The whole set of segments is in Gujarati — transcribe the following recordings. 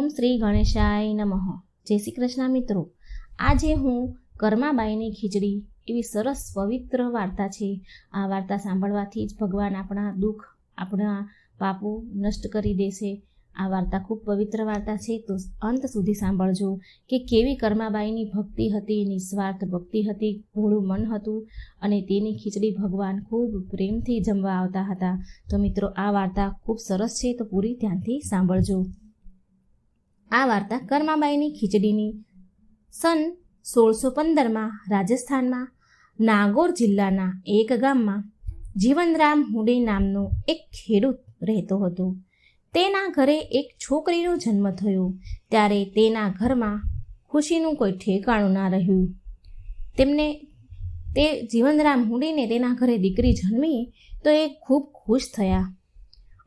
ઓમ શ્રી ગણેશાય નમઃ. જય શ્રી કૃષ્ણ મિત્રો. આજે હું કર્માબાઈની ખીચડી એવી સરસ પવિત્ર વાર્તા છે. આ વાર્તા સાંભળવાથી જ ભગવાન આપણા દુઃખ, આપણા પાપો નષ્ટ કરી દેશે. આ વાર્તા ખૂબ પવિત્ર વાર્તા છે, તો અંત સુધી સાંભળજો કે કેવી કર્માબાઈની ભક્તિ હતી, નિસ્વાર્થ ભક્તિ હતી, ભોળું મન હતું અને તેની ખીચડી ભગવાન ખૂબ પ્રેમથી જમવા આવતા હતા. તો મિત્રો, આ વાર્તા ખૂબ સરસ છે, તો પૂરી ધ્યાનથી સાંભળજો. આ વાર્તા કર્માબાઈની ખીચડીની સન 1615માં રાજસ્થાનમાં નાગોર જિલ્લાના એક ગામમાં જીવનરામ હુડે નામનો એક ખેડૂત રહેતો હતો. તેના ઘરે એક છોકરીનો જન્મ થયો. ત્યારે તેના ઘરમાં ખુશીનું કોઈ ઠેકાણું ના રહ્યું. તે જીવનરામ હુડીને તેના ઘરે દીકરી જન્મી તો એ ખૂબ ખુશ થયા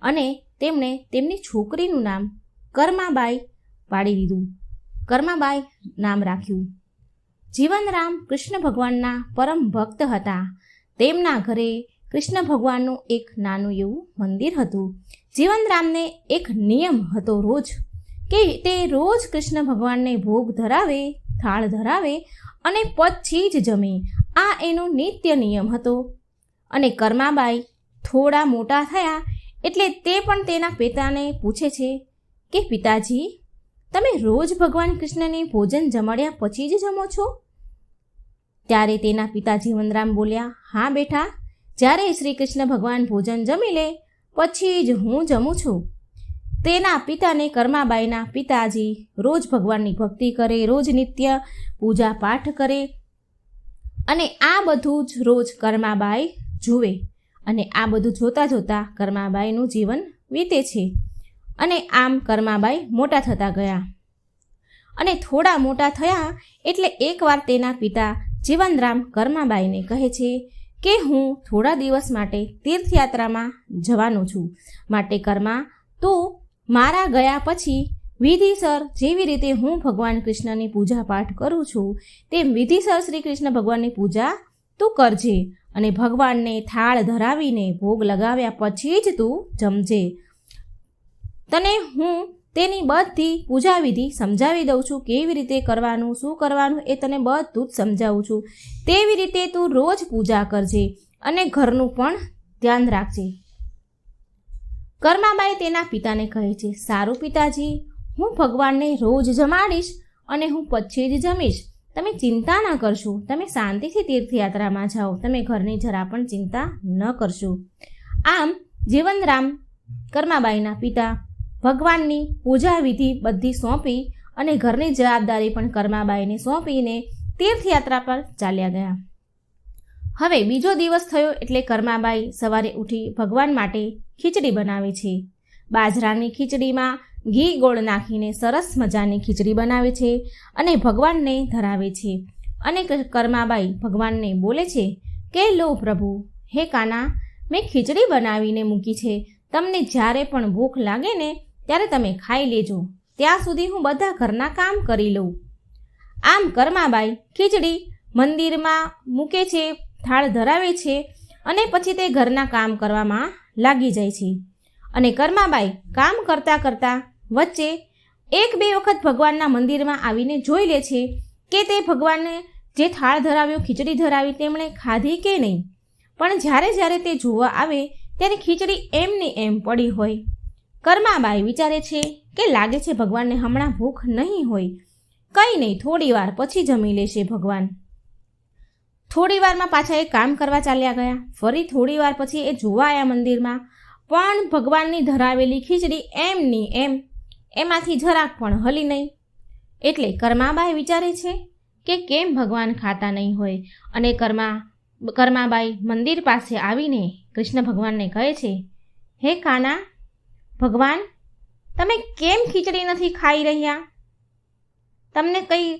અને તેમણે તેમની છોકરીનું નામ કર્માબાઈ પાડી દીધું. કર્માબાઈ નામ રાખ્યું. જીવનરામ કૃષ્ણ ભગવાનના પરમ ભક્ત હતા. તેમના ઘરે કૃષ્ણ ભગવાનનું એક નાનું એવું મંદિર હતું. જીવનરામને એક નિયમ હતો કે તે રોજ કૃષ્ણ ભગવાનને ભોગ ધરાવે, થાળ ધરાવે અને પછી જ જમે. આ એનો નિત્ય નિયમ હતો. અને કર્માબાઈ થોડા મોટા થયા એટલે તે પણ તેના પિતાને પૂછે છે કે પિતાજી, તમે રોજ ભગવાન કૃષ્ણને ભોજન જમાડ્યા પછી જ જમો છો? ત્યારે તેના પિતા જીવનરામ બોલ્યા, હા બેટા, જ્યારે શ્રી કૃષ્ણ ભગવાન ભોજન જમી લે પછી જ હું જમું છું. તેના પિતાને કર્માબાઈના પિતાજી રોજ ભગવાનની ભક્તિ કરે, રોજ નિત્ય પૂજા પાઠ કરે અને આ બધું જ રોજ કર્માબાઈ જુએ. અને આ બધું જોતાં જોતાં કર્માબાઈનું જીવન વીતે છે. અને આમ કર્માબાઈ મોટા થતા ગયા. અને થોડા મોટા થયા એટલે એકવાર તેના પિતા જીવનરામ કર્માબાઈને કહે છે કે હું થોડા દિવસ માટે તીર્થયાત્રામાં જવાનું છું. માટે કર્મા, તું મારા ગયા પછી વિધિસર જેવી રીતે હું ભગવાન કૃષ્ણની પૂજા પાઠ કરું છું તેમ વિધિસર શ્રી કૃષ્ણ ભગવાનની પૂજા તું કરજે અને ભગવાનને થાળ ધરાવીને ભોગ લગાવ્યા પછી જ તું જમજે. તને હું તેની બધી પૂજા વિધિ સમજાવી દઉં છું. કેવી રીતે કરવાનું, શું કરવાનું એ તને બધું જ સમજાવું છું. તેવી રીતે તું રોજ પૂજા કરજે અને ઘરનું પણ ધ્યાન રાખજે. કર્માબાઈ તેના પિતાને કહે છે, સારું પિતાજી, હું ભગવાનને રોજ જમાડીશ અને હું પછી જ જમીશ. તમે ચિંતા ન કરશો. તમે શાંતિથી તીર્થયાત્રામાં જાઓ. તમે ઘરની જરા પણ ચિંતા ન કરશો. આમ જીવનરામ કર્માબાઈના પિતા ભગવાનની પૂજા વિધિ બધી સોંપી અને ઘરની જવાબદારી પણ કર્માબાઈને સોંપીને તીર્થયાત્રા પર ચાલ્યા ગયા. હવે બીજો દિવસ થયો એટલે કર્માબાઈ સવારે ઉઠી ભગવાન માટે ખીચડી બનાવે છે. બાજરાની ખીચડીમાં ઘી ગોળ નાખીને સરસ મજાની ખીચડી બનાવે છે અને ભગવાનને ધરાવે છે. અને કર્માબાઈ ભગવાનને બોલે છે કે લો પ્રભુ, હે કાના, મેં ખીચડી બનાવીને મૂકી છે. તમને જ્યારે પણ ભૂખ લાગે ને ત્યારે તમે ખાઈ લેજો. ત્યાં સુધી હું બધા ઘરના કામ કરી લઉં. આમ કર્માબાઈ ખીચડી મંદિરમાં મૂકે છે, થાળ ધરાવે છે અને પછી તે ઘરના કામ કરવામાં લાગી જાય છે. અને કર્માબાઈ કામ કરતાં કરતાં વચ્ચે 1-2 વખત ભગવાનના મંદિરમાં આવીને જોઈ લે છે કે તે ભગવાનને જે થાળ ધરાવ્યો, ખીચડી ધરાવી, તેમણે ખાધી કે નહીં. પણ જ્યારે તે જોવા આવે ત્યારે ખીચડી એમની એમ પડી હોય. કર્માબાઈ વિચારે છે કે લાગે છે ભગવાનને હમણાં ભૂખ નહીં હોય. કંઈ નહીં, થોડી વાર પછી જમી લેશે ભગવાન. થોડી વારમાં પાછા એ કામ કરવા ચાલ્યા ગયા. ફરી થોડી વાર પછી એ જોવા આવ્યા મંદિરમાં, પણ ભગવાનની ધરાવેલી ખીચડી એમની એમ, એમાંથી જરાક પણ હલી નહીં. એટલે કર્માબાઈ વિચારે છે કે કેમ ભગવાન ખાતા નહીં હોય. અને કર્માબાઈ મંદિર પાસે આવીને કૃષ્ણ ભગવાનને કહે છે, હે કાના, ભગવાન, તમે કેમ ખીચડી નથી ખાઈ રહ્યા? તમને કંઈ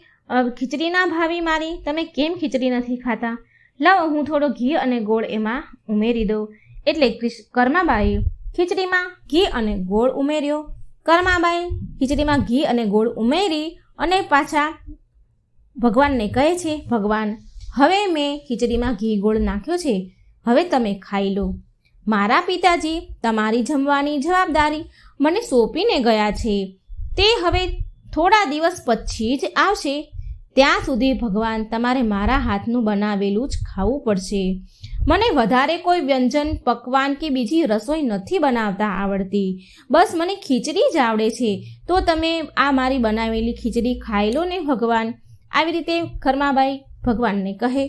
ખીચડી ના ભાવી મારી? તમે કેમ ખીચડી નથી ખાતા? લાવો હું થોડો ઘી અને ગોળ એમાં ઉમેરી દઉં. એટલે કર્માબાઈએ ખીચડીમાં ઘી અને ગોળ ઉમેર્યો. કર્માબાઈ ખીચડીમાં ઘી અને ગોળ ઉમેરી અને પાછા ભગવાનને કહે છે, ભગવાન, હવે મેં ખીચડીમાં ઘી ગોળ નાખ્યો છે, હવે તમે ખાઈ લો. મારા પિતાજી તમારી જમવાની જવાબદારી મને સોંપીને ગયા છે. તે હવે થોડા દિવસ પછી જ આવશે. ત્યાં સુધી ભગવાન તમારે મારા હાથનું બનાવેલું જ ખાવું પડશે. મને વધારે કોઈ વ્યંજન, પકવાન કે બીજી રસોઈ નથી બનાવતા આવડતી. બસ મને ખીચડી જ આવડે છે. તો તમે આ મારી બનાવેલી ખીચડી ખાઈ લો ને ભગવાન. આવી રીતે કર્માબાઈ ભગવાનને કહે.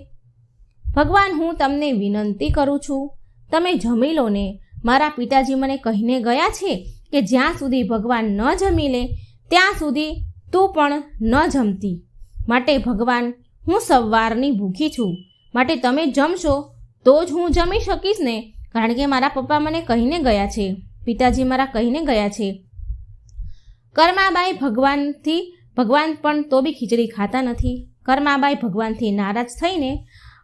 ભગવાન, હું તમને વિનંતી કરું છું, તમે જમી લો ને. મારા પિતાજી મને કહીને ગયા છે કે જ્યાં સુધી ભગવાન ન જમી લે ત્યાં સુધી તું પણ ન જમતી. માટે ભગવાન, હું સવારની ભૂખી છું, માટે તમે જમશો તો જ હું જમી શકીશ ને. કારણ કે મારા પપ્પા મને કહીને ગયા છે, પિતાજી મારા કહીને ગયા છે. કર્માબાઈ ભગવાન પણ તો બી ખીચડી ખાતા નથી. કર્માબાઈ ભગવાનથી નારાજ થઈને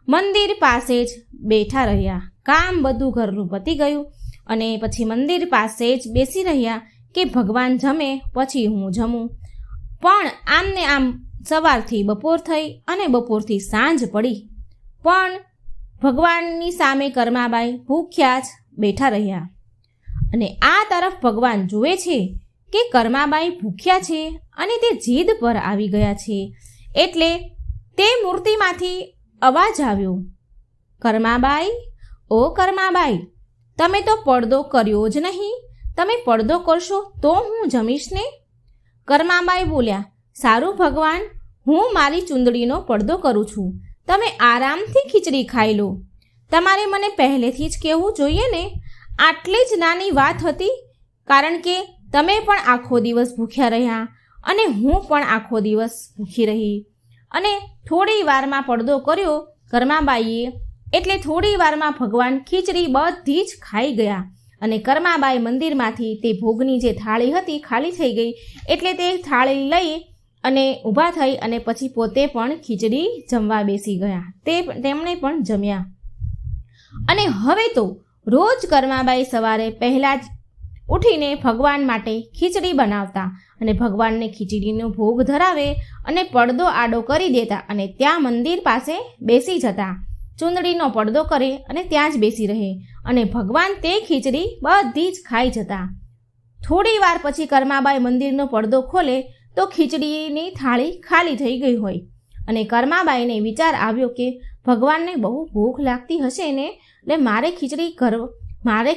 મંદિર પાસે જ બેઠા રહ્યા. કામ બધું ઘરનું પતી ગયું અને પછી મંદિર પાસે જ બેસી રહ્યા કે ભગવાન જમે પછી હું જમું. પણ આમને આમ સવારથી બપોર થઈ અને બપોરથી સાંજ પડી, પણ ભગવાનની સામે કર્માબાઈ ભૂખ્યા જ બેઠા રહ્યા. અને આ તરફ ભગવાન જુએ છે કે કર્માબાઈ ભૂખ્યા છે અને તે જીદ પર આવી ગયા છે. એટલે તે મૂર્તિમાંથી અવાજ આવ્યો, કર્માબાઈ, ઓ કર્માબાઈ, તમે તો પડદો કર્યો જ નહીં. તમે પડદો કરશો તો હું જમીશ ને. કર્માબાઈ બોલ્યા, સારું ભગવાન, હું મારી ચૂંદડીનો પડદો કરું છું. તમે આરામથી ખીચડી ખાઈ લો. તમારે મને પહેલેથી જ કહેવું જોઈએ ને. આટલી જ નાની વાત હતી, કારણ કે તમે પણ આખો દિવસ ભૂખ્યા રહ્યા અને હું પણ આખો દિવસ ભૂખી રહી. અને થોડી વારમાં પડદો કર્યો કર્માબાઈએ, એટલે થોડી વારમાં ભગવાન ખીચડી બધી જ ખાઈ ગયા. અને કર્માબાઈ મંદિરમાંથી તે ભોગની જે થાળી હતી ખાલી થઈ ગઈ. એટલે તે થાળી લઈ અને ઊભા થઈ અને પછી પોતે પણ ખીચડી જમવા બેસી ગયા. તેમણે પણ જમ્યા. અને હવે તો રોજ કર્માબાઈ સવારે પહેલાં જ ઉઠીને ભગવાન માટે ખીચડી બનાવતા અને ભગવાનને ખીચડીનો ભોગ ધરાવે અને પડદો આડો કરી દેતા અને ત્યાં મંદિર પાસે બેસી જતા. ચૂંદડીનો પડદો કરે અને ત્યાં જ બેસી રહે અને ભગવાન તે ખીચડી બધી જ ખાઈ જતા. થોડી વાર પછી કર્માબાઈ મંદિરનો પડદો ખોલે તો ખીચડીની થાળી ખાલી થઈ ગઈ હોય. અને કર્માબાઈને વિચાર આવ્યો કે ભગવાનને બહુ ભૂખ લાગતી હશે ને, એટલે મારે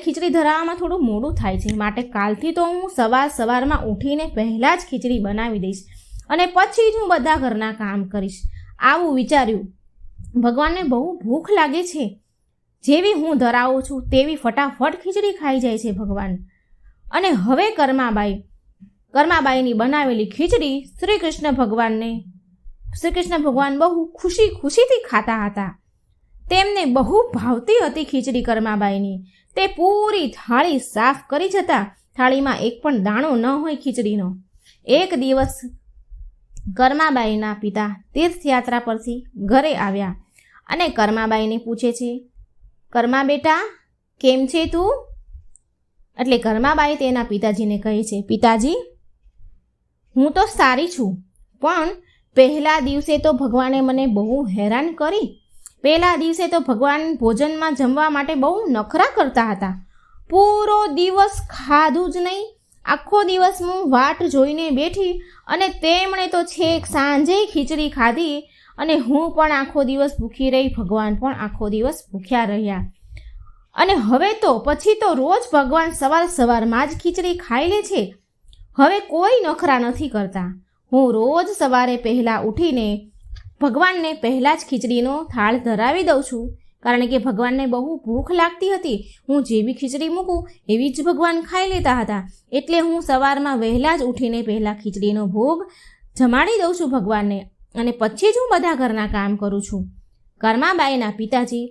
ખીચડી ધરાવવામાં થોડું મોડું થાય છે. માટે કાલથી તો હું સવારમાં ઉઠીને પહેલાં જ ખીચડી બનાવી દઈશ અને પછી જ હું બધા ઘરના કામ કરીશ. આવું વિચાર્યું. ભગવાનને બહુ ભૂખ લાગે છે. જેવી હું ધરાવું છું તેવી ફટાફટ ખીચડી ખાઈ જાય છે ભગવાન. અને હવે કર્માબાઈની બનાવેલી ખીચડી શ્રી કૃષ્ણ ભગવાન બહુ ખુશીથી ખાતા હતા. તેમને બહુ ભાવતી હતી ખીચડી કર્માબાઈની. તે પૂરી થાળી સાફ કરી જતા. થાળીમાં એક પણ દાણો ન હોય ખીચડીનો. એક દિવસ કર્માબાઈના પિતા તીર્થયાત્રા પરથી ઘરે આવ્યા અને કર્માબાઈને પૂછે છે, કર્મા બેટા, કેમ છે તું? એટલે કર્માબાઈ તેના પિતાજીને કહે છે, પિતાજી, હું તો સારી છું, પણ પહેલા દિવસે તો ભગવાને મને બહુ હેરાન કરી. પહેલા દિવસે તો ભગવાન ભોજનમાં જમવા માટે બહુ નખરા કરતા હતા. પૂરો દિવસ ખાધું જ નહીં. આખો દિવસ હું વાટ જોઈને બેઠી અને તેમણે તો છેક સાંજે ખીચડી ખાધી અને હું પણ આખો દિવસ ભૂખી રહી. ભગવાન પણ આખો દિવસ ભૂખ્યા રહ્યા. અને હવે તો પછી તો રોજ ભગવાન સવારમાં જ ખીચડી ખાઈ લે છે. હવે કોઈ નખરા નથી કરતા. હું રોજ સવારે પહેલાં ઉઠીને ભગવાનને પહેલાં જ ખીચડીનો થાળ ધરાવી દઉં છું, કારણ કે ભગવાનને બહુ ભૂખ લાગતી હતી. હું જેવી ખીચડી મૂકું એવી જ ભગવાન ખાઈ લેતા હતા. એટલે હું સવારમાં વહેલા જ ઉઠીને પહેલાં ખીચડીનો ભોગ જમાડી દઉં છું ભગવાનને અને પછી જ હું બધા ઘરના કામ કરું છું. કર્માબાઈના પિતાજી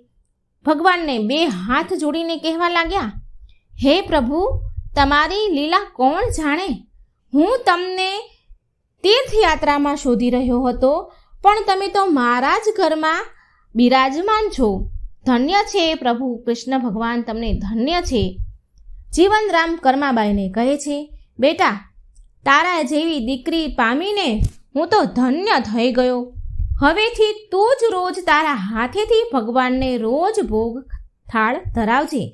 ભગવાનને 2 હાથ જોડીને કહેવા લાગ્યા, હે પ્રભુ, તમારી લીલા કોણ જાણે. હું તમને તીર્થયાત્રામાં શોધી રહ્યો હતો, પણ તમે તો મારા જ ઘરમાં બિરાજમાન છો. ધન્ય છે પ્રભુ કૃષ્ણ ભગવાન, તમને ધન્ય છે. જીવનરામ કર્માબાઈને કહે છે, બેટા, તારા જેવી દીકરી પામીને હું તો ધન્ય થઈ ગયો. હવેથી તું જ રોજ તારા હાથેથી ભગવાનને રોજ ભોગ થાળ ધરાવજે,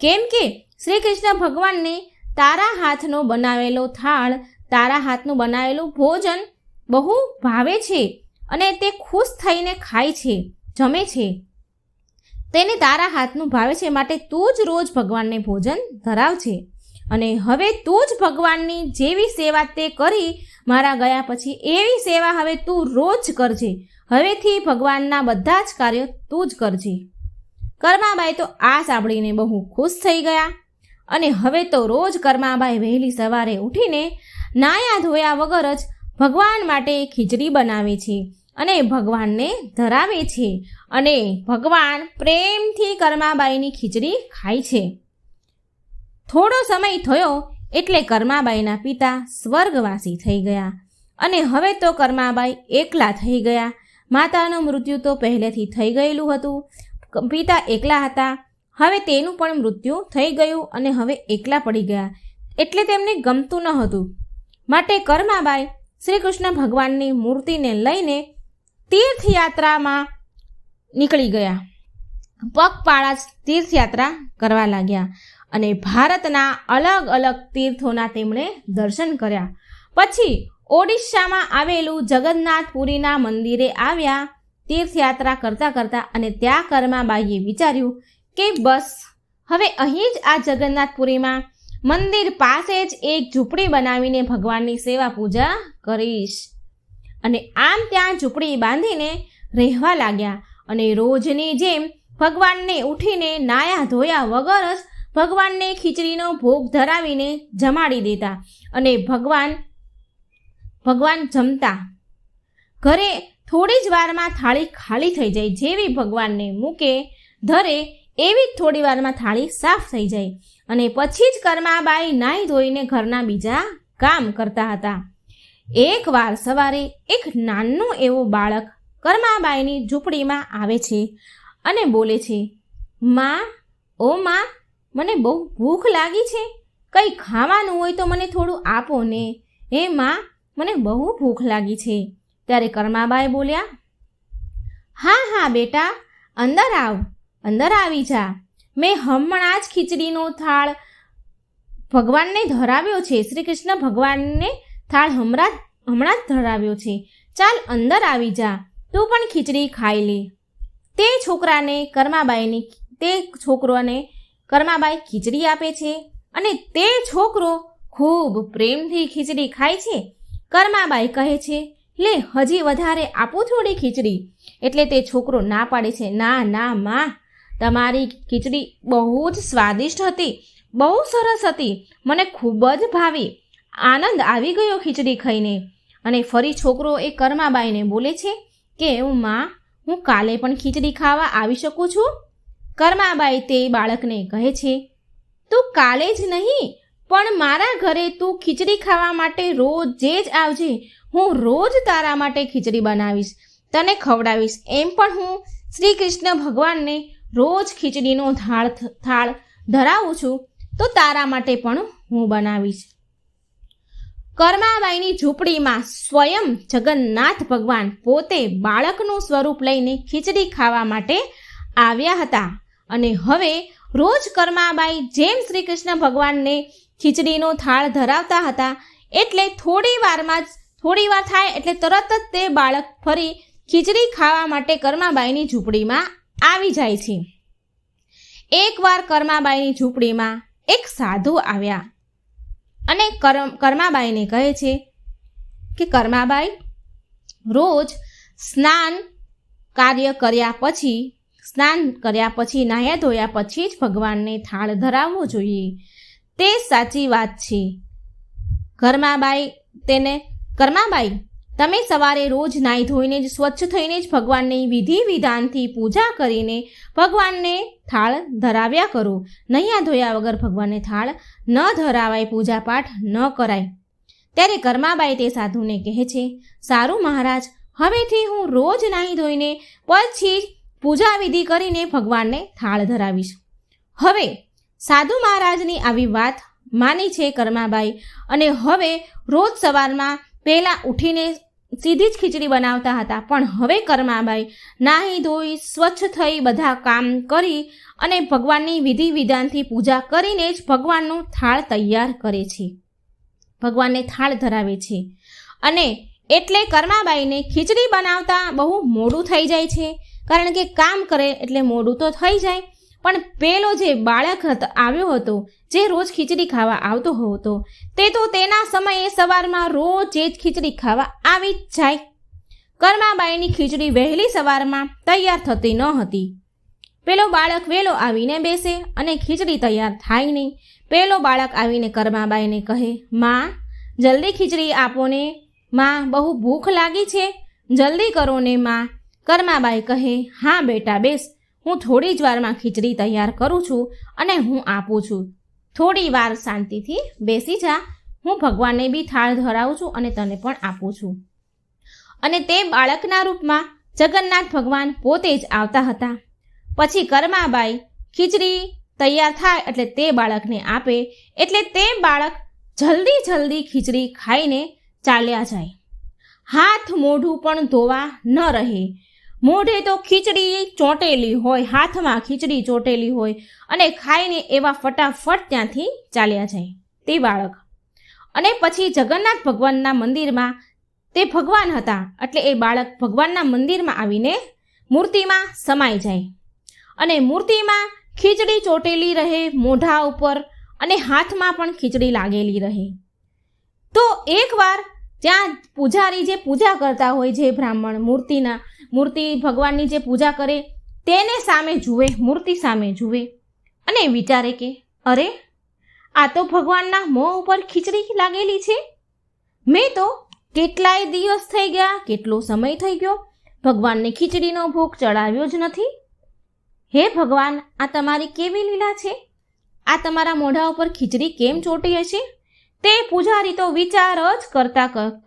કેમ કે શ્રી કૃષ્ણ ભગવાનને તારા હાથનો બનાવેલો થાળ તારા હાથનું બનાવેલું ભોજન બહુ ભાવે છે અને તે ખુશ થઈને ખાય છે, જમે છે. તેને તારા હાથનું ભાવે છે, માટે તું જ રોજ ભગવાનને ભોજન ધરાવજે. અને હવે તું જ ભગવાનની જેવી સેવા તે કરી મારા ગયા પછી એવી સેવા હવે તું રોજ કરજે. હવેથી ભગવાનના બધા જ કાર્યો તું જ કરજે. કર્માબાઈ તો આ સાંભળીને બહુ ખુશ થઈ ગયા અને હવે તો રોજ કર્માબાઈ વહેલી સવારે ઉઠીને નાયા ધોયા વગર જ ભગવાન માટે ખીચડી બનાવે છે અને ભગવાનને ધરાવે છે અને ભગવાન પ્રેમથી કર્માબાઈની ખીચડી ખાય છે. થોડો સમય થયો એટલે કર્માબાઈના પિતા સ્વર્ગવાસી થઈ ગયા અને હવે તો કર્માબાઈ એકલા થઈ ગયા. માતાનું મૃત્યુ તો પહેલેથી થઈ ગયેલું હતું. પિતા એકલા હતા, હવે તેનું પણ મૃત્યુ થઈ ગયું અને હવે એકલા પડી ગયા એટલે તેમને ગમતું ન હતું. માટે કર્માબાઈ શ્રી કૃષ્ણ ભગવાનની મૂર્તિને લઈને તીર્થયાત્રામાં નીકળી ગયા. પગપાળા તીર્થયાત્રા કરવા લાગ્યા અને ભારતના અલગ અલગ તીર્થોના તેમણે દર્શન કર્યા. પછી ઓડિશામાં આવેલું જગન્નાથપુરીના મંદિરે આવ્યા. તીર્થયાત્રા કરતાં કરતાં અને ત્યાં કર્માબાઈએ વિચાર્યું કે બસ હવે અહીં જ આ જગન્નાથપુરીમાં મંદિર પાસે જ એક ઝૂંપડી બનાવીને ભગવાનની સેવા પૂજા કરીશ. અને આમ ત્યાં ઝૂંપડી બાંધીને રહેવા લાગ્યા અને રોજની જેમ ભગવાનને ઉઠીને નાયા ધોયા વગર જ ભગવાનને ખીચડીનો ભોગ ધરાવીને જમાડી દેતા અને ભગવાન જમતા. ઘરે થોડી જ વારમાં થાળી ખાલી થઈ જાય. જેવી ભગવાનને મૂકે ધરે એવી જ થોડી વારમાં થાળી સાફ થઈ જાય અને પછી જ કર્માબાઈ નાહી ધોઈને ઘરના બીજા કામ કરતા હતા. એકવાર સવારે એક નાનું એવું બાળક કર્માબાઈની ઝૂંપડીમાં આવે છે અને બોલે છે, માં, ઓ માં, મને બહુ ભૂખ લાગી છે, કંઈ ખાવાનું હોય તો મને થોડું આપો ને. હે માં, મને બહુ ભૂખ લાગી છે. ત્યારે કર્માબાઈ બોલ્યા, હા હા બેટા, અંદર આવ, અંદર આવી જા. મેં હમણાં જ ખીચડીનો થાળ ભગવાનને ધરાવ્યો છે. શ્રી કૃષ્ણ ભગવાનને થાળ હમણાં જ ધરાવ્યો છે. ચાલ અંદર આવી જા, તું પણ ખીચડી ખાઈ લે. તે છોકરોને કર્માબાઈ ખીચડી આપે છે અને તે છોકરો ખૂબ પ્રેમથી ખીચડી ખાય છે. કર્માબાઈ કહે છે, લે હજી વધારે આપું થોડી ખીચડી. એટલે તે છોકરો ના પાડે છે, ના ના માં, તમારી ખીચડી બહુ જ સ્વાદિષ્ટ હતી, બહુ સરસ હતી, મને ખૂબ જ ભાવી, આનંદ આવી ગયો ખીચડી ખાઈને. અને ફરી છોકરો એ કર્માબાઈને બોલે છે કે માં, હું કાલે પણ ખીચડી ખાવા આવી શકું છું? કર્માબાઈ તે બાળકને કહે છે, તું કાલે જ નહીં પણ મારા ઘરે તું ખીચડી ખાવા માટે રોજે જ આવજે. હું રોજ તારા માટે ખીચડી બનાવીશ, તને ખવડાવીશ. એમ પણ હું શ્રી કૃષ્ણ ભગવાનને રોજ ખીચડીનો થાળ ધરાવું છું, તો તારા માટે પણ હું બનાવીશ. કર્માબાઈની ઝૂંપડીમાં સ્વયં જગન્નાથ ભગવાન પોતે બાળકનું સ્વરૂપ લઈને ખીચડી ખાવા માટે આવ્યા હતા. અને હવે રોજ કર્માબાઈ જેમ શ્રી કૃષ્ણ ભગવાનને ખીચડીનો થાળ ધરાવતા હતા એટલે થોડી વાર થાય એટલે તરત જ તે બાળક ફરી ખીચડી ખાવા માટે કર્માબાઈની ઝૂંપડીમાં આવી જાય છે. એકવાર કર્માબાઈની ઝૂંપડીમાં એક સાધુ આવ્યા અને કર્માબાઈને કહે છે કે કર્માબાઈ, રોજ સ્નાન કર્યા પછી નાહ્યા ધોયા પછી જ ભગવાનને થાળ ધરાવવો જોઈએ. તે સાચી વાત છે. કર્માબાઈ, તમે સવારે રોજ નાહી ધોઈને જ સ્વચ્છ થઈને જ ભગવાનની વિધિ વિધાનથી પૂજા કરીને ભગવાનને થાળ ધરાવ્યા કરો. નૈયા ધોયા વગર ભગવાનને થાળ ન ધરાવાય, પૂજાપાઠ ન કરાય. ત્યારે કર્માબાઈ તે સાધુને કહે છે, સારું મહારાજ, હવેથી હું રોજ નાહી ધોઈને પછી પૂજા વિધિ કરીને ભગવાનને થાળ ધરાવીશ. હવે સાધુ મહારાજની આવી વાત માની છે કર્માબાઈ અને હવે રોજ સવારમાં પહેલાં ઉઠીને સીધી જ ખીચડી બનાવતા હતા. પણ હવે કર્માબાઈ નાહી ધોઈ સ્વચ્છ થઈ બધા કામ કરી અને ભગવાનની વિધિ વિધાનથી પૂજા કરીને જ ભગવાનનો થાળ તૈયાર કરે છે. ભગવાનને થાળ ધરાવે છે. અને એટલે કર્માબાઈને ખીચડી બનાવતા બહુ મોડું થઈ જાય છે, કારણ કે કામ કરે એટલે મોડું તો થઈ જાય. પણ પેલો જે બાળક આવ્યો હતો, જે રોજ ખીચડી ખાવા આવતો હતો, તે તો તેના સમયે સવારમાં રોજ જ ખીચડી ખાવા આવી જ જાય. કર્માબાઈની ખીચડી વહેલી સવારમાં તૈયાર થતી ન હતી. પેલો બાળક વહેલો આવીને બેસે અને ખીચડી તૈયાર થાય નહીં. પેલો બાળક આવીને કર્માબાઈને કહે, માં જલ્દી ખીચડી આપો ને, માં બહુ ભૂખ લાગી છે, જલ્દી કરો ને માં. કર્માબાઈ કહે, હા બેટા બેસ, હું થોડી જ વારમાં ખીચડી તૈયાર કરું છું અને હું આપું છું. થોડી વાર શાંતિથી બેસી જા, હું ભગવાનને બી થાળ ધરાવું છું અને તને પણ આપું છું. અને તે બાળકના રૂપમાં જગન્નાથ ભગવાન પોતે જ આવતા હતા. પછી કર્માબાઈ ખીચડી તૈયાર થાય એટલે તે બાળકને આપે, એટલે તે બાળક જલ્દી ખીચડી ખાઈને ચાલ્યા જાય. હાથ મોઢું પણ ધોવા ન રહે. મોઢે તો ખીચડી ચોંટેલી હોય, હાથમાં ખીચડી ચોંટેલી હોય અને ખાઈને એવા ફટાફટ ત્યાંથી ચાલ્યા જાય તે બાળક. અને પછી જગન્નાથ ભગવાનના મંદિરમાં તે ભગવાન હતા, એટલે એ બાળક ભગવાનના મંદિરમાં આવીને મૂર્તિમાં સમાઈ જાય. અને મૂર્તિમાં ખીચડી ચોંટેલી રહે મોઢા ઉપર અને હાથમાં પણ ખીચડી લાગેલી રહે. તો એકવાર ત્યાં પૂજારી જે પૂજા કરતા હોય, જે બ્રાહ્મણ મૂર્તિ ભગવાનની જે પૂજા કરે, તેને સામે જુએ, મૂર્તિ સામે જુએ અને વિચારે કે અરે, આ તો ભગવાનના મોં ઉપર ખીચડી લાગેલી છે. મેં તો કેટલાય દિવસ થઈ ગયા, કેટલો સમય થઈ ગયો, ભગવાનને ખીચડીનો ભોગ ચડાવ્યો જ નથી. હે ભગવાન, આ તમારી કેવી લીલા છે? આ તમારા મોઢા ઉપર ખીચડી કેમ ચોંટી હશે? તે પૂજારી તો વિચાર જ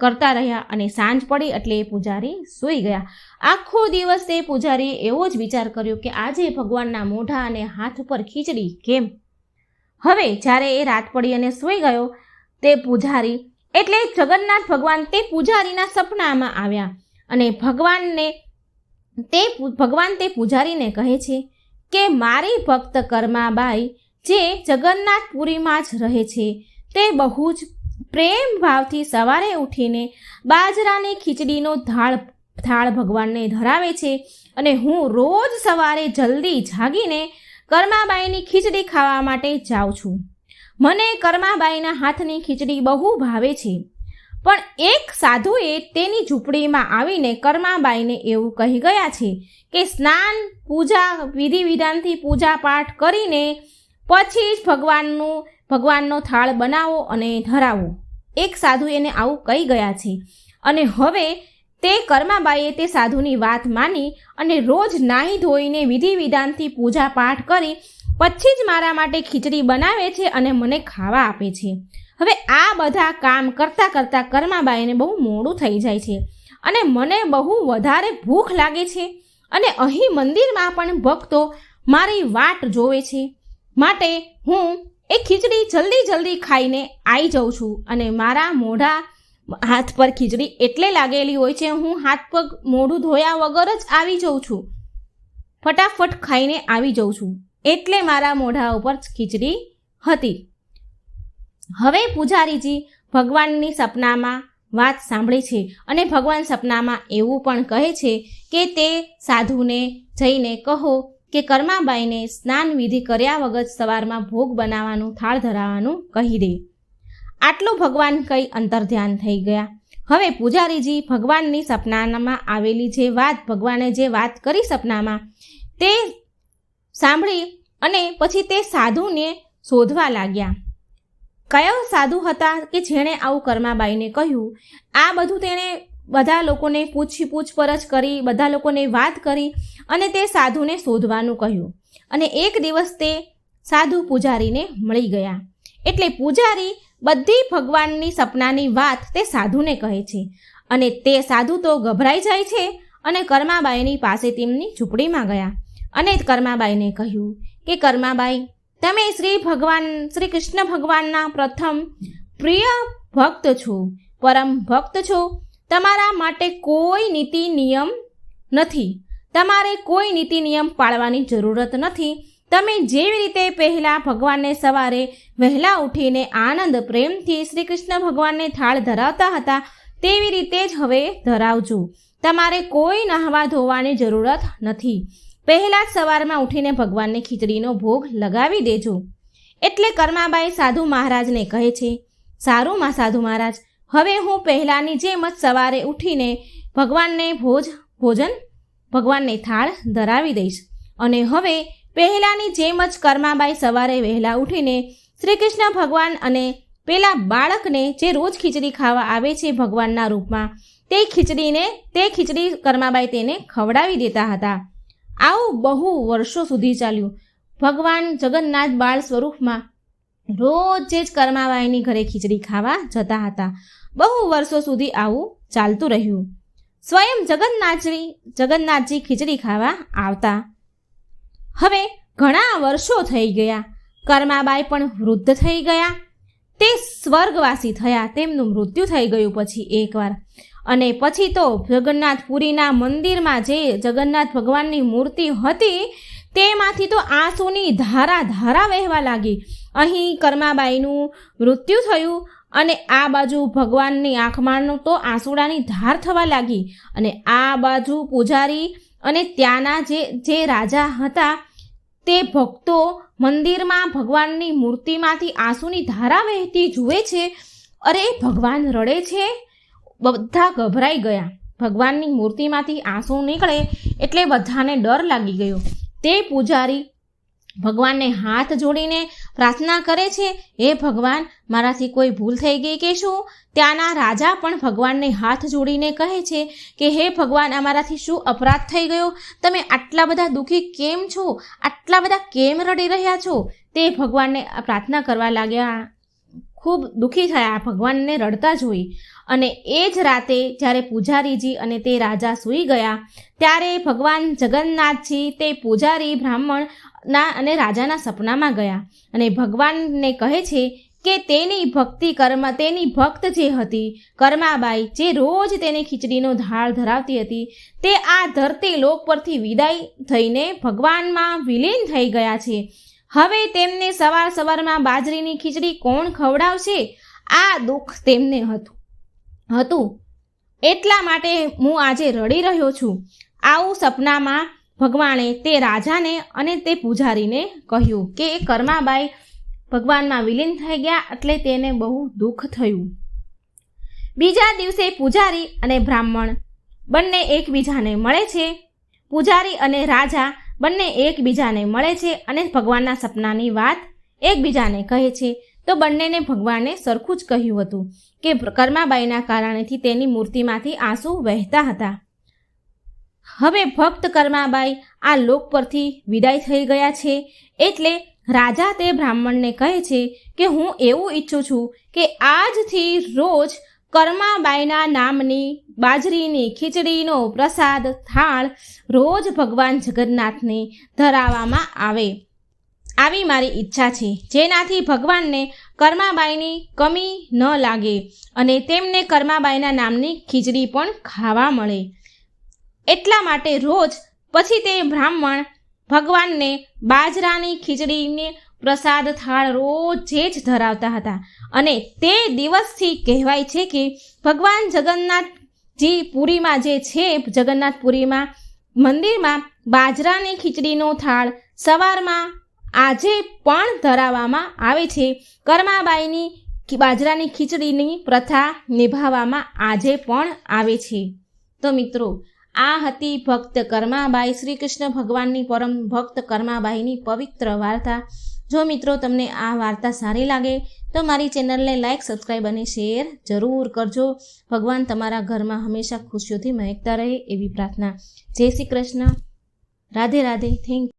કરતા રહ્યા અને સાંજ પડી એટલે એ પૂજારી સૂઈ ગયા. આખો દિવસ તે પૂજારીએ એવો જ વિચાર કર્યો કે આજે ભગવાનના મોઢા અને હાથ ઉપર ખીચડી કેમ. હવે જ્યારે એ રાત પડી અને સૂઈ ગયો તે પૂજારી, એટલે જગન્નાથ ભગવાન તે પૂજારીના સપનામાં આવ્યા અને ભગવાન તે પૂજારીને કહે છે કે મારી ભક્ત કર્માબાઈ જે જગન્નાથપુરીમાં જ રહે છે, તે બહુ જ પ્રેમ ભાવથી સવારે ઉઠીને બાજરાની ખીચડીનો થાળ ભગવાનને ધરાવે છે અને હું રોજ સવારે જલ્દી જાગીને કર્માબાઈની ખીચડી ખાવા માટે જાઉં છું. મને કર્માબાઈના હાથની ખીચડી બહુ ભાવે છે. પણ એક સાધુએ તેની ઝૂંપડીમાં આવીને કર્માબાઈને એવું કહી ગયા છે કે સ્નાન, પૂજા, વિધિ વિધાનથી પૂજા પાઠ કરીને પછી જ ભગવાનનો થાળ બનાવો અને ધરાવો. એક સાધુ એને આવું કહી ગયા છે અને હવે તે કર્માબાઈએ તે સાધુની વાત માની અને રોજ નાહી ધોઈને વિધિ વિધાનથી પૂજા પાઠ કરી પછી જ મારા માટે ખીચડી બનાવે છે અને મને ખાવા આપે છે. હવે આ બધા કામ કરતાં કર્માબાઈને બહુ મોડું થઈ જાય છે અને મને બહુ વધારે ભૂખ લાગે છે અને અહીં મંદિરમાં પણ ભક્તો મારી વાટ જોવે છે, માટે હું એ ખીચડી જલ્દી ખાઈને આવી જાઉં છું. અને મારા મોઢા હાથ પર ખીચડી એટલે લાગેલી હોય છે, હું હાથ પગ મોઢું ધોયા વગર જ આવી જાઉં છું, ફટાફટ ખાઈને આવી જાઉં છું, એટલે મારા મોઢા ઉપર ખીચડી હતી. હવે પૂજારીજી ભગવાનની સપનામાં વાત સાંભળે છે અને ભગવાન સપનામાં એવું પણ કહે છે કે તે સાધુને જઈને કહો કે કર્માબાઈને સ્નાન વિધિ કર્યા વગર સવારમાં ભોગ બનાવવાનું, થાળ ધરાવવાનું કહી દે. આટલું ભગવાન કંઈ અંતર્ધ્યાન થઈ ગયા. હવે પૂજારીજી ભગવાનની સપનામાં આવેલી જે વાત, ભગવાને જે વાત કરી સપનામાં, તે સાંભળી અને પછી તે સાધુને શોધવા લાગ્યા. કયો સાધુ હતા કે જેણે આવું કર્માબાઈને કહ્યું? આ બધું તેણે બધા લોકોને પૂછપરછ કરી, બધા લોકોને વાત કરી અને તે સાધુને શોધવાનું કહ્યું. અને એક દિવસ તે સાધુ પૂજારીને મળી ગયા. એટલે પૂજારી બધી ભગવાનની સપનાની વાત તે સાધુને કહે છે અને તે સાધુ તો ગભરાઈ જાય છે અને કર્માબાઈની પાસે તેમની ઝૂંપડીમાં ગયા અને કર્માબાઈને કહ્યું કે કર્માબાઈ, તમે શ્રી કૃષ્ણ ભગવાનના પ્રથમ પ્રિય ભક્ત છો, પરમ ભક્ત છો. તમારા માટે કોઈ નીતિ નિયમ નથી, તમારે કોઈ નીતિ નિયમ પાળવાની જરૂરત નથી. તમે જેવી રીતે પહેલાં ભગવાનને સવારે વહેલા ઉઠીને આનંદ પ્રેમથી શ્રી કૃષ્ણ ભગવાનને થાળ ધરાવતા હતા, તેવી રીતે જ હવે ધરાવજો. તમારે કોઈ નહાવા ધોવાની જરૂરત નથી. પહેલાં જ સવારમાં ઉઠીને ભગવાનને ખીચડીનો ભોગ લગાવી દેજો. એટલે કર્માબાઈ સાધુ મહારાજને કહે છે, સારું માં સાધુ મહારાજ, હવે હું પહેલાંની જેમ જ સવારે ઉઠીને ભગવાનને થાળ ધરાવી દઈશ. અને હવે પહેલાંની જેમ જ કર્માબાઈ સવારે વહેલા ઉઠીને શ્રી કૃષ્ણ ભગવાન અને પેલા બાળકને જે રોજ ખીચડી ખાવા આવે છે ભગવાનના રૂપમાં, તે ખીચડી કર્માબાઈ તેને ખવડાવી દેતા હતા. આવું બહુ વર્ષો સુધી ચાલ્યું. ભગવાન જગન્નાથ બાળ સ્વરૂપમાં રોજે જ કર્માબાઈની ઘરે ખીચડી ખાવા જતા હતા. બહુ વર્ષો સુધી આવું ચાલતું રહ્યું. સ્વયં જગન્નાથજી ખીચડી ખાવા આવતા. હવે ઘણા વર્ષો થઈ ગયા. કર્માબાઈ પણ વૃદ્ધ થઈ ગયા. તે સ્વર્ગવાસી થયા. તેમનું મૃત્યુ થઈ ગયું પછી એકવાર. અને પછી તો જગન્નાથપુરીના મંદિરમાં જે જગન્નાથ ભગવાનની મૂર્તિ હતી તેમાંથી તો આંસુની ધારા વહેવા લાગી. અહીં કર્માબાઈનું મૃત્યુ થયું અને આ બાજુ ભગવાનની આંખમાં તો આંસુડાની ધાર થવા લાગી. અને આ બાજુ પૂજારી અને ત્યાંના જે રાજા હતા તે ભક્તો મંદિરમાં ભગવાનની મૂર્તિમાંથી આંસુની ધારા વહેતી જુએ છે. અરે ભગવાન રડે છે. બધા ગભરાઈ ગયા. ભગવાનની મૂર્તિમાંથી આંસુ નીકળે એટલે બધાને ડર લાગી ગયો. તે પૂજારી ભગવાનને હાથ જોડીને પ્રાર્થના કરે છે, હે ભગવાન, મારાથી કોઈ ભૂલ થઈ ગઈ કે શું? ત્યાંના રાજા પણ ભગવાનને હાથ જોડીને કહે છે કે હે ભગવાન, અમારાથી શું અપરાધ થઈ ગયો? તમે આટલા બધા દુઃખી કેમ છો? આટલા બધા કેમ રડી રહ્યા છો? તે ભગવાનને પ્રાર્થના કરવા લાગ્યા. ખૂબ દુઃખી થયા ભગવાનને રડતા જોઈ. અને એ જ રાતે જ્યારે પૂજારીજી અને તે રાજા સૂઈ ગયા ત્યારે ભગવાન જગન્નાથજી તે પૂજારી બ્રાહ્મણના અને રાજાના સપનામાં ગયા અને ભગવાનને કહે છે કે તેની ભક્ત જે હતી કર્માબાઈ, જે રોજ તેને ખીચડીનો થાળ ધરાવતી હતી, તે આ ધરતી લોક પરથી વિદાય થઈને ભગવાનમાં વિલીન થઈ ગયા છે. હવે તેમને સવારમાં બાજરીની ખીચડી કોણ ખવડાવશે? આ દુઃખ તેમને હતું. એટલા માટે હું આજે રડી રહ્યો છું. આવું સપનામાં ભગવાને તે રાજાને અને તે પૂજારીને કહ્યું કે એ કર્માબાઈ ભગવાનમાં વિલીન થઈ ગયા એટલે તેને બહુ દુઃખ થયું. બીજા દિવસે પૂજારી અને બ્રાહ્મણ બંને એકબીજાને મળે છે. પૂજારી અને રાજા બંને એકબીજાને મળે છે અને ભગવાનના સપનાની વાત એકબીજાને કહે છે. તો બંનેને ભગવાને સરખું જ કહ્યું હતું કે કર્માબાઈના કારણેથી તેની મૂર્તિમાંથી આંસુ વહેતા હતા. હવે ભક્ત કર્માબાઈ આ લોક પરથી વિદાય થઈ ગયા છે. એટલે રાજા તે બ્રાહ્મણને કહે છે કે હું એવું ઈચ્છું છું કે આજથી રોજ કર્માબાઈના નામની બાજરીની ખીચડીનો પ્રસાદ થાળ રોજ ભગવાન જગન્નાથને ધરાવવામાં આવે. આવી મારી ઈચ્છા છે, જેનાથી ભગવાનને કર્માબાઈની કમી ન લાગે અને તેમને કર્માબાઈના નામની ખીચડી પણ ખાવા મળે. એટલા માટે રોજ પછી તે બ્રાહ્મણ ભગવાનને બાજરાની ખીચડીને પ્રસાદ થાળ રોજે જ ધરાવતા હતા. અને તે દિવસથી કહેવાય છે કે ભગવાન જગન્નાથજી પુરીમાં જે છે જગન્નાથપુરીમાં મંદિરમાં બાજરાની ખીચડીનો થાળ સવારમાં આજે પણ ધરાવવામાં આવે છે. કર્માબાઈની બાજરાની ખીચડીની પ્રથા નિભાવવામાં આજે પણ આવે છે. તો મિત્રો, આ હતી ભક્ત કર્માબાઈ, શ્રી કૃષ્ણ ભગવાનની પરમ ભક્ત કર્માબાઈની પવિત્ર વાર્તા. જો મિત્રો તમને આ વાર્તા સારી લાગે તો મારી ચેનલને લાઇક, સબસ્ક્રાઈબ અને શેર જરૂર કરજો. ભગવાન તમારા ઘરમાં હંમેશા ખુશીઓથી મહેકતા રહે એવી પ્રાર્થના. જય શ્રી કૃષ્ણ. રાધે રાધે. Thank you.